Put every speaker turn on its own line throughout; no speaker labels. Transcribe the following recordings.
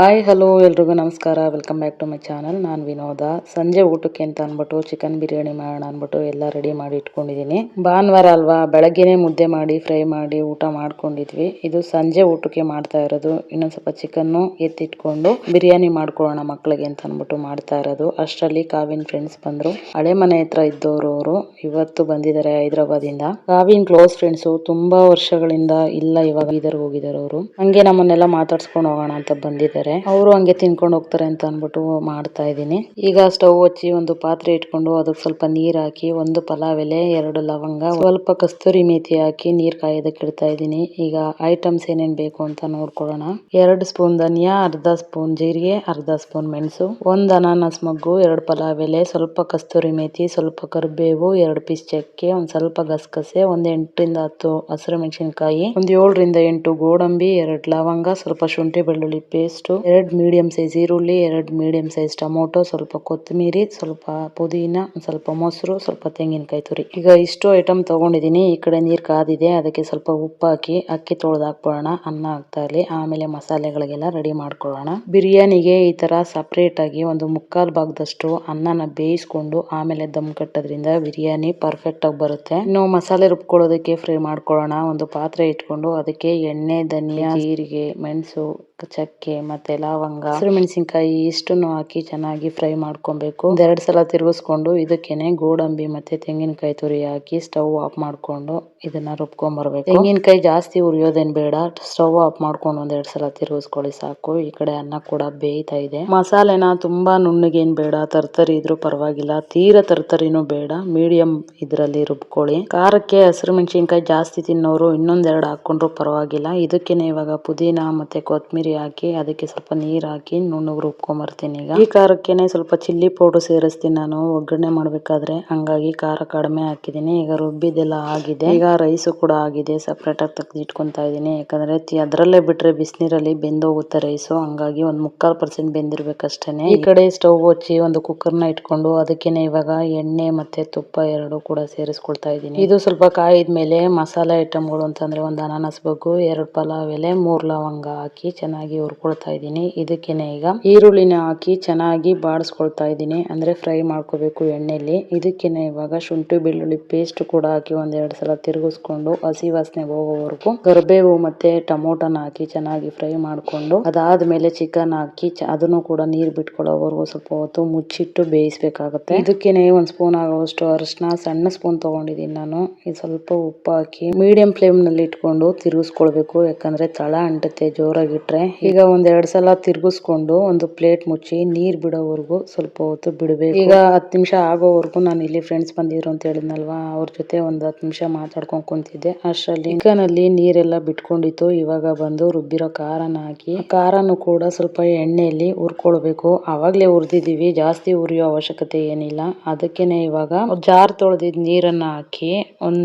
Hi hello ಎಲ್ರಿಗೂ ನಮಸ್ಕಾರ. Welcome back to my channel. ನಾನು ವಿನೋದ. ಸಂಜೆ ಊಟಕ್ಕೆ ಅಂತ ಅಂದ್ಬಿಟ್ಟು ಚಿಕನ್ ಬಿರಿಯಾನಿ ಮಾಡೋಣ ಅಂದ್ಬಿಟ್ಟು ಎಲ್ಲ ರೆಡಿ ಮಾಡಿ ಇಟ್ಕೊಂಡಿದ್ದೀನಿ. ಭಾನುವಾರ ಅಲ್ವಾ, ಬೆಳಗ್ಗೆನೆ ಮುದ್ದೆ ಮಾಡಿ ಫ್ರೈ ಮಾಡಿ ಊಟ ಮಾಡ್ಕೊಂಡಿದ್ವಿ. ಇದು ಸಂಜೆ ಊಟಕ್ಕೆ ಮಾಡ್ತಾ ಇರೋದು. ಇನ್ನೊಂದು ಸ್ವಲ್ಪ ಚಿಕನ್ನು ಎತ್ತಿಟ್ಕೊಂಡು ಬಿರಿಯಾನಿ ಮಾಡ್ಕೊಳ್ಳೋಣ ಮಕ್ಕಳಿಗೆ ಅಂತ ಅಂದ್ಬಿಟ್ಟು ಮಾಡ್ತಾ ಇರೋದು. ಅಷ್ಟರಲ್ಲಿ ಕಾವಿನ್ ಫ್ರೆಂಡ್ಸ್ ಬಂದ್ರು. ಹಳೆ ಮನೆ ಹತ್ರ ಇದ್ದವರು ಅವರು ಇವತ್ತು ಬಂದಿದ್ದಾರೆ ಹೈದರಾಬಾದಿಂದ. ಕಾವಿನ್ ಕ್ಲೋಸ್ ಫ್ರೆಂಡ್ಸು, ತುಂಬಾ ವರ್ಷಗಳಿಂದ ಇಲ್ಲ, ಇವಾಗ ಇದರ ಹೋಗಿದ್ದಾರೆ ಅವರು. ಹಂಗೆ ನಮ್ಮನ್ನೆಲ್ಲ ಮಾತಾಡ್ಸ್ಕೊಂಡು ಹೋಗೋಣ ಅಂತ ಬಂದಿದ್ದಾರೆ. ಅವರು ಹಂಗೆ ತಿನ್ಕೊಂಡು ಹೋಗ್ತಾರೆ ಅಂತ ಅನ್ಬಿಟ್ಟು ಮಾಡ್ತಾ ಇದ್ದೀನಿ. ಈಗ ಸ್ಟವ್ ಹಚ್ಚಿ ಒಂದು ಪಾತ್ರೆ ಇಟ್ಕೊಂಡು ಅದಕ್ಕೆ ಸ್ವಲ್ಪ ನೀರ್ ಹಾಕಿ, ಒಂದು ಪಲಾವ್ ಎಲೆ, 2 ಲವಂಗ, ಸ್ವಲ್ಪ ಕಸ್ತೂರಿ ಮೇಥಿ ಹಾಕಿ ನೀರ್ ಕಾಯೋದಕ್ಕೆ ಇಡ್ತಾ ಇದ್ದೀನಿ. ಈಗ ಐಟಮ್ಸ್ ಏನೇನ್ ಬೇಕು ಅಂತ ನೋಡ್ಕೊಳ್ಳೋಣ. 2 ಸ್ಪೂನ್ ಧನಿಯಾ, ಅರ್ಧ ಸ್ಪೂನ್ ಜೀರಿಗೆ, ಅರ್ಧ ಸ್ಪೂನ್ ಮೆಣಸು, 1 ಅನಾನಸ್ ಮಗ್ಗು, 2 ಪಲಾವ್ ಎಲೆ, ಸ್ವಲ್ಪ ಕಸ್ತೂರಿ ಮೇಥಿ, ಸ್ವಲ್ಪ ಕರಿಬೇವು, 2 ಪೀಸ್ ಚಕ್ಕೆ, ಒಂದ್ ಸ್ವಲ್ಪ ಗಸಗಸೆ, 8 ರಿಂದ 10 ಹಸಿರು ಮೆಣಸಿನಕಾಯಿ, 7 ರಿಂದ 8 ಗೋಡಂಬಿ, 2 ಲವಂಗ, ಸ್ವಲ್ಪ ಶುಂಠಿ ಬೆಳ್ಳುಳ್ಳಿ ಪೇಸ್ಟ್, 2 ಮೀಡಿಯಂ ಸೈಜ್ ಈರುಳ್ಳಿ, 2 ಮೀಡಿಯಂ ಸೈಜ್ ಟೊಮೊಟೊ, ಸ್ವಲ್ಪ ಕೊತ್ತಂಬರಿ, ಸ್ವಲ್ಪ ಪುದೀನ, ಸ್ವಲ್ಪ ಮೊಸರು, ಸ್ವಲ್ಪ ತೆಂಗಿನಕಾಯಿ ತುರಿ. ಈಗ ಇಷ್ಟು ಐಟಮ್ ತಗೊಂಡಿದ್ದೀನಿ. ಈ ಕಡೆ ನೀರ್ ಕಾದಿದೆ, ಅದಕ್ಕೆ ಸ್ವಲ್ಪ ಉಪ್ಪು ಹಾಕಿ ಅಕ್ಕಿ ತೊಳೆದು ಹಾಕ್ಕೊಳ್ಳೋಣ. ಅನ್ನ ಹಾಕ್ತಾ ಇರ್ಲಿ, ಆಮೇಲೆ ಮಸಾಲೆಗಳಿಗೆಲ್ಲ ರೆಡಿ ಮಾಡ್ಕೊಳ್ಳೋಣ. ಬಿರಿಯಾನಿಗೆ ಈ ತರ ಸಪರೇಟ್ ಆಗಿ ಒಂದು 1/4 ಭಾಗದಷ್ಟು ಅನ್ನನ ಬೇಯಿಸ್ಕೊಂಡು ಆಮೇಲೆ ದಮ್ ಕಟ್ಟೋದ್ರಿಂದ ಬಿರಿಯಾನಿ ಪರ್ಫೆಕ್ಟ್ ಆಗಿ ಬರುತ್ತೆ. ಇನ್ನು ಮಸಾಲೆ ರುಬ್ಕೊಳ್ಳೋದಕ್ಕೆ ಫ್ರೈ ಮಾಡ್ಕೊಳ್ಳೋಣ. ಒಂದು ಪಾತ್ರೆ ಇಟ್ಕೊಂಡು ಅದಕ್ಕೆ ಎಣ್ಣೆ, ಧನಿಯಾ, ಜೀರಿಗೆ, ಮೆಣಸು, ಚಕ್ಕೆ ಮತ್ತೆ ಲವಂಗ, ಹಸಿರು ಮೆಣಸಿನಕಾಯಿ ಇಷ್ಟನ್ನು ಹಾಕಿ ಚೆನ್ನಾಗಿ ಫ್ರೈ ಮಾಡ್ಕೊಬೇಕು. 2 ಸಲ ತಿರುಗಿಸ್ಕೊಂಡು ಇದಕ್ಕೇನೆ ಗೋಡಂಬಿ ಮತ್ತೆ ತೆಂಗಿನಕಾಯಿ ತುರಿ ಹಾಕಿ ಸ್ಟವ್ ಆಫ್ ಮಾಡ್ಕೊಂಡು ಇದನ್ನ ರುಬ್ಕೊಂಡ್ ಬರ್ಬೇಕು. ತೆಂಗಿನಕಾಯಿ ಜಾಸ್ತಿ ಉರಿಯೋದೇನ್ ಬೇಡ. ಸ್ಟವ್ ಆಫ್ ಮಾಡ್ಕೊಂಡು 2 ಸಲ ತಿರುಗಿಸ್ಕೊಳ್ಳಿ ಸಾಕು. ಈ ಕಡೆ ಅನ್ನ ಕೂಡ ಬೇಯ್ತಾ ಇದೆ. ಮಸಾಲೆನ ತುಂಬಾ ನುಣ್ಣಗೇನ್ ಬೇಡ, ತರ್ತರಿ ಇದ್ರೂ ಪರವಾಗಿಲ್ಲ, ತೀರಾ ತರ್ತರಿನೂ ಬೇಡ, ಮೀಡಿಯಂ ಇದ್ರಲ್ಲಿ ರುಬ್ಕೊಳ್ಳಿ. ಖಾರಕ್ಕೆ ಹಸಿರು ಮೆಣಸಿನಕಾಯಿ ಜಾಸ್ತಿ ತಿನ್ನೋರು ಇನ್ನೊಂದ್ 2 ಹಾಕೊಂಡ್ರು ಪರವಾಗಿಲ್ಲ. ಇದಕ್ಕೇನೆ ಇವಾಗ ಪುದೀನ ಮತ್ತೆ ಕೊತ್ತಂಬರಿ ಹಾಕಿ ಅದಕ್ಕೆ ಸ್ವಲ್ಪ ನೀರ್ ಹಾಕಿ ನುಣ್ಣಗೆ ರುಬ್ಕೊಂಡ್ ಬರ್ತೀನಿ. ಈಗ ಈ ಖಾರಕ್ಕೇನೆ ಸ್ವಲ್ಪ ಚಿಲ್ಲಿ ಪೌಡರ್ ಸೇರಿಸ್ತೀನಿ ನಾನು ಒಗ್ಗರಣೆ ಮಾಡ್ಬೇಕಾದ್ರೆ, ಹಂಗಾಗಿ ಖಾರ ಕಡಿಮೆ ಹಾಕಿದೀನಿ. ಈಗ ರುಬ್ಬಿದೆಲ್ಲ ಆಗಿದೆ. ಈಗ ರೈಸ್ ಕೂಡ ಆಗಿದೆ, ಸಪರೇಟ್ ಆಗಿ ತೆಗೆದು ಇಟ್ಕೊಂತಾ ಇದೀನಿ. ಯಾಕಂದ್ರೆ ಅದ್ರಲ್ಲೇ ಬಿಟ್ರೆ ಬಿಸಿನೀರಲ್ಲಿ ಬೆಂದೋಗುತ್ತೆ ರೈಸ್, ಹಂಗಾಗಿ ಒಂದ್ 3/4% ಬೆಂದಿರ್ಬೇಕಷ್ಟೇನೆ. ಈ ಕಡೆ ಸ್ಟವ್ ಹಚ್ಚಿ ಒಂದು ಕುಕ್ಕರ್ನ ಇಟ್ಕೊಂಡು ಅದಕ್ಕೇನೆ ಇವಾಗ ಎಣ್ಣೆ ಮತ್ತೆ ತುಪ್ಪ 2 ಕೂಡ ಸೇರಿಸ್ಕೊಳ್ತಾ ಇದೀನಿ. ಇದು ಸ್ವಲ್ಪ ಕಾಯಿದ್ಮೇಲೆ ಮಸಾಲೆ ಐಟಮ್ಗಳು ಅಂತಂದ್ರೆ 1 ಅನಾನಸ್ ಬಗ್ಗು, 2 ಪಲಾವ್ ಎಲೆ, 3 ಲವಂಗ ಹಾಕಿ ಚೆನ್ನಾಗಿ ಹುರ್ಕೊಳ್ತಾ ಇದೀನಿ. ಇದಕ್ಕೇನೆ ಈಗ ಈರುಳ್ಳಿನ ಹಾಕಿ ಚೆನ್ನಾಗಿ ಬಾಡಿಸ್ಕೊಳ್ತಾ ಇದೀನಿ, ಅಂದ್ರೆ ಫ್ರೈ ಮಾಡ್ಕೋಬೇಕು ಎಣ್ಣೆಲಿ. ಇದಕ್ಕೇನೆ ಇವಾಗ ಶುಂಠಿ ಬೆಳ್ಳುಳ್ಳಿ ಪೇಸ್ಟ್ ಕೂಡ ಹಾಕಿ 1-2 ಸಲ ತಿರುಗಿಸ್ಕೊಂಡು ಹಸಿ ವಾಸನೆ ಹೋಗೋವರೆಗೂ ಕರಿಬೇವು ಮತ್ತೆ ಟೊಮೊಟೊನ ಹಾಕಿ ಚೆನ್ನಾಗಿ ಫ್ರೈ ಮಾಡ್ಕೊಂಡು, ಅದಾದ್ಮೇಲೆ ಚಿಕನ್ ಹಾಕಿ ಅದನ್ನು ಕೂಡ ನೀರ್ ಬಿಟ್ಕೊಳ್ಳೋವರೆಗೂ ಸ್ವಲ್ಪ ಹೊತ್ತು ಮುಚ್ಚಿಟ್ಟು ಬೇಯಿಸ್ಬೇಕಾಗುತ್ತೆ. ಇದಕ್ಕೇನೆ 1 ಸ್ಪೂನ್ ಆಗುವಷ್ಟು ಅರಿಶಿನ, ಸಣ್ಣ ಸ್ಪೂನ್ ತಗೊಂಡಿದೀನಿ ನಾನು. ಇದು ಸ್ವಲ್ಪ ಉಪ್ಪು ಹಾಕಿ ಮೀಡಿಯಂ ಫ್ಲೇಮ್ ನಲ್ಲಿ ಇಟ್ಕೊಂಡು ತಿರುಗಿಸ್ಕೊಳ್ಬೇಕು, ಯಾಕಂದ್ರೆ ತಳ ಅಂಟುತ್ತೆ ಜೋರಾಗಿಟ್ರೆ. ಈಗ 1-2 ಸಲ ತಿರುಗಿಸ್ಕೊಂಡು ಒಂದು ಪ್ಲೇಟ್ ಮುಚ್ಚಿ ನೀರ್ ಬಿಡೋವರೆಗೂ ಸ್ವಲ್ಪ ಹೊತ್ತು ಬಿಡಬೇಕು. ಈಗ 10 ನಿಮಿಷ ಆಗೋವರೆಗೂ ನಾನು ಇಲ್ಲಿ ಫ್ರೆಂಡ್ಸ್ ಬಂದಿದ್ರು ಅಂತ ಹೇಳಿದ್ನಲ್ವಾ, ಅವ್ರ ಜೊತೆ ಒಂದು 10 ನಿಮಿಷ ಮಾತಾಡ್ಕೊಂಡು ಕುಂತಿದ್ದೆ. ಅಷ್ಟರಲ್ಲಿ ಚಿಕನ್ ಅಲ್ಲಿ ನೀರೆಲ್ಲ ಬಿಟ್ಕೊಂಡಿತ್ತು. ಇವಾಗ ಬಂದು ರುಬ್ಬಿರೋ ಖಾರನ ಹಾಕಿ, ಖಾರನು ಕೂಡ ಸ್ವಲ್ಪ ಎಣ್ಣೆಯಲ್ಲಿ ಹುರ್ಕೊಳ್ಬೇಕು. ಅವಾಗ್ಲೇ ಹುರಿದಿದೀವಿ, ಜಾಸ್ತಿ ಹುರಿಯೋ ಅವಶ್ಯಕತೆ ಏನಿಲ್ಲ. ಅದಕ್ಕೇನೆ ಇವಾಗ ಜಾರ್ ತೊಳೆದಿದ್ ನೀರನ್ನ ಹಾಕಿ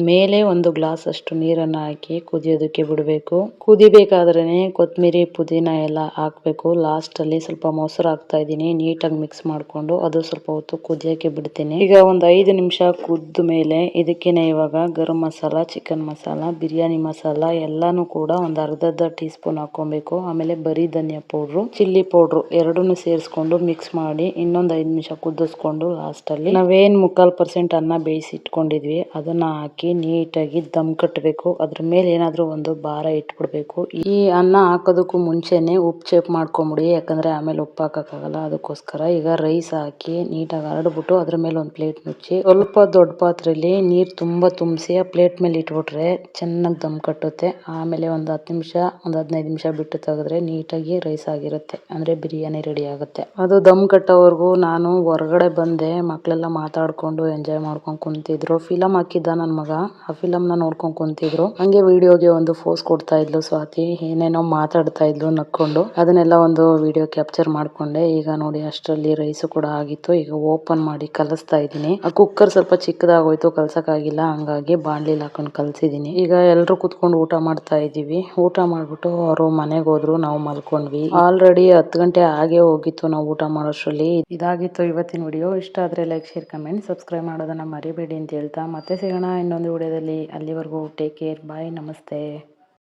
ಮೇಲೆ 1 ಗ್ಲಾಸ್ ಅಷ್ಟು ನೀರನ್ನ ಹಾಕಿ ಕುದಿಯೋದಕ್ಕೆ ಬಿಡಬೇಕು. ಕುದಿಬೇಕಾದ್ರೇನೆ ಕೊತ್ತಂಬರಿ ಪುದೀನ ಎಲ್ಲ ಹಾಕ್ಬೇಕು. ಲಾಸ್ಟ್ ಅಲ್ಲಿ ಸ್ವಲ್ಪ ಮೊಸರು ಹಾಕ್ತಾ ಇದೀನಿ, ನೀಟಾಗಿ ಮಿಕ್ಸ್ ಮಾಡ್ಕೊಂಡು ಅದು ಸ್ವಲ್ಪ ಹೊತ್ತು ಕುದಿಯಕ್ಕೆ ಬಿಡ್ತೀನಿ. ಈಗ ಒಂದು 5 ನಿಮಿಷ ಕುದ್ದ ಮೇಲೆ ಇದಕ್ಕೇನೆ ಇವಾಗ ಗರಂ ಮಸಾಲ, ಚಿಕನ್ ಮಸಾಲ, ಬಿರಿಯಾನಿ ಮಸಾಲ ಎಲ್ಲಾನು ಕೂಡ ಒಂದು ಅರ್ಧ ಟೀ ಸ್ಪೂನ್ ಹಾಕೊಬೇಕು. ಆಮೇಲೆ ಬರೀ ಧನಿಯಾ ಪೌಡ್ರು, ಚಿಲ್ಲಿ ಪೌಡ್ರು 2 ಸೇರಿಸ್ಕೊಂಡು ಮಿಕ್ಸ್ ಮಾಡಿ ಇನ್ನೊಂದು 5 ನಿಮಿಷ ಕುದಿಸ್ಕೊಂಡು ಲಾಸ್ಟ್ ಅಲ್ಲಿ ನಾವೇನ್ 3/4% ಅನ್ನ ಬೇಯಿಸಿ ಇಟ್ಕೊಂಡಿದ್ವಿ ಅದನ್ನ ಹಾಕಿ ನೀಟಾಗಿ ದಮ್ ಕಟ್ಟಬೇಕು. ಅದ್ರ ಮೇಲೆ ಏನಾದ್ರೂ ಒಂದು ಭಾರ ಇಟ್ಬಿಡ್ಬೇಕು. ಈ ಅನ್ನ ಹಾಕೋದಕ್ಕೂ ಮುಂಚೆನೆ ಉಪ್ಪು ಚೆಕ್ ಮಾಡ್ಕೊಂಬಿಡಿ, ಯಾಕಂದ್ರೆ ಆಮೇಲೆ ಉಪ್ಪು ಹಾಕಕ್ಕಾಗಲ್ಲ. ಅದಕ್ಕೋಸ್ಕರ ಈಗ ರೈಸ್ ಹಾಕಿ ನೀಟಾಗಿ ಹರಡ್ಬಿಟ್ಟು ಅದ್ರ ಮೇಲೆ ಒಂದು ಪ್ಲೇಟ್ ಮುಚ್ಚಿ ಸ್ವಲ್ಪ ದೊಡ್ಡ ಪಾತ್ರೆಯಲ್ಲಿ ನೀರ್ ತುಂಬಾ ತುಂಬಿಸಿ ಆ ಪ್ಲೇಟ್ ಮೇಲೆ ಇಟ್ಬಿಟ್ರೆ ಚೆನ್ನಾಗಿ ದಮ್ ಕಟ್ಟುತ್ತೆ. ಆಮೇಲೆ ಒಂದು 10 ನಿಮಿಷ, ಒಂದು 15 ನಿಮಿಷ ಬಿಟ್ಟು ತೆಗೆದ್ರೆ ನೀಟಾಗಿ ರೈಸ್ ಆಗಿರುತ್ತೆ, ಅಂದ್ರೆ ಬಿರಿಯಾನಿ ರೆಡಿ ಆಗುತ್ತೆ. ಅದು ದಮ್ ಕಟ್ಟೋವರೆಗೂ ನಾನು ಹೊರಗಡೆ ಬಂದೆ. ಮಕ್ಳೆಲ್ಲ ಮಾತಾಡ್ಕೊಂಡು ಎಂಜಾಯ್ ಮಾಡ್ಕೊಂಡು ಕುಂತಿದ್ರು. ಫಿಲಂ ಹಾಕಿದ್ದ ನನ್ ಮಗ, ಆ ಫಿಲಂ ನ ನೋಡ್ಕೊಂಡು ಕುಂತಿದ್ರು. ಹಂಗೆ ವಿಡಿಯೋಗೆ ಒಂದು ಫೋಸ್ ಕೊಡ್ತಾ ಇದ್ಲು ಸ್ವಾತಿ, ಏನೇನೋ ಮಾತಾಡ್ತಾ ಇದ್ಲು ನಕ್ಕೊಂಡು. ಅದನ್ನೆಲ್ಲ ಒಂದು ವಿಡಿಯೋ ಕ್ಯಾಪ್ಚರ್ ಮಾಡ್ಕೊಂಡೆ. ಈಗ ನೋಡಿ ಅಷ್ಟರಲ್ಲಿ ರೈಸ್ ಕೂಡ ಆಗಿತ್ತು. ಈಗ ಓಪನ್ ಮಾಡಿ ಕಲಸ್ತಾ ಇದೀನಿ. ಆ ಕುಕ್ಕರ್ ಸ್ವಲ್ಪ ಚಿಕ್ಕದಾಗೋಯ್ತು, ಕಲ್ಸಕ್ಕಾಗಿಲ್ಲ, ಹಂಗಾಗಿ ಬಾಣ್ಲಿಲಿ ಹಾಕೊಂಡು ಕಲ್ಸಿದೀನಿ. ಈಗ ಎಲ್ರು ಕುತ್ಕೊಂಡು ಊಟ ಮಾಡ್ತಾ ಇದೀವಿ. ಊಟ ಮಾಡ್ಬಿಟ್ಟು ಅವರು ಮನೆಗೆ ಹೋದ್ರು, ನಾವು ಮಲ್ಕೊಂಡ್ವಿ. ಆಲ್ರೆಡಿ 10 ಗಂಟೆ ಆಗೇ ಹೋಗಿತ್ತು ನಾವು ಊಟ ಮಾಡೋಷ್ಟ್ರಲ್ಲಿ. ಇದಾಗಿತ್ತು ಇವತ್ತಿನ ವಿಡಿಯೋ. ಇಷ್ಟ ಆದ್ರೆ ಲೈಕ್, ಶೇರ್, ಕಮೆಂಟ್, ಸಬ್ಸ್ಕ್ರೈಬ್ ಮಾಡೋದನ್ನ ಮರಿಬೇಡಿ ಅಂತ ಹೇಳ್ತಾ ಮತ್ತೆ ಸಿಗೋಣ ಇನ್ನೊಂದು ವಿಡಿಯೋದಲ್ಲಿ. ಅಲ್ಲಿವರೆಗೂ ಟೇಕ್ ಕೇರ್, ಬಾಯ್, ನಮಸ್ತೆ.